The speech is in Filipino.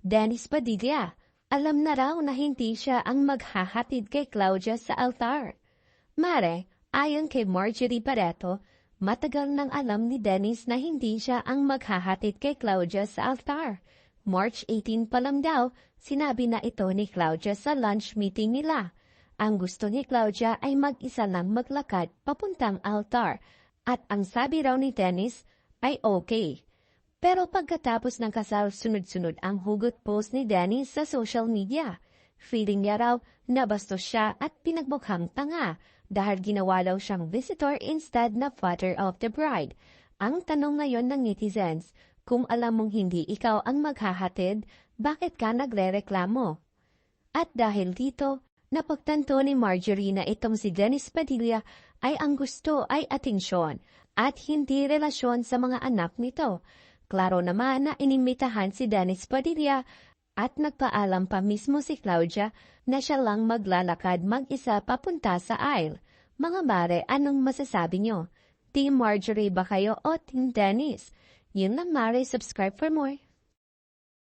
Dennis Padilla, alam na raw na hindi siya ang maghahatid kay Claudia sa altar. Mare, ayon kay Marjorie Barreto, matagal nang alam ni Dennis na hindi siya ang maghahatid kay Claudia sa altar. March 18 pa lang daw, sinabi na ito ni Claudia sa lunch meeting nila. Ang gusto ni Claudia ay mag-isa lang maglakad papuntang altar at ang sabi raw ni Dennis ay okay. Pero pagkatapos ng kasal, sunod-sunod ang hugot post ni Dennis sa social media. Feeling niya raw nabastos siya at pinagmukhang tanga dahil ginawa daw siyang visitor instead na father of the bride. Ang tanong ngayon ng netizens, kung alam mong hindi ikaw ang maghahatid, bakit ka nagrereklamo? At dahil dito, napagtanto ni Marjorie na itong si Dennis Padilla ay ang gusto ay atensyon at hindi relasyon sa mga anak nito. Klaro naman na inimbitahan si Dennis Padilla at nagpaalam pa mismo si Claudia na siya lang maglalakad mag-isa papunta sa aisle. Mga mare, anong masasabi nyo? Team Marjorie ba kayo o Team Dennis? Yun lang mare, subscribe for more.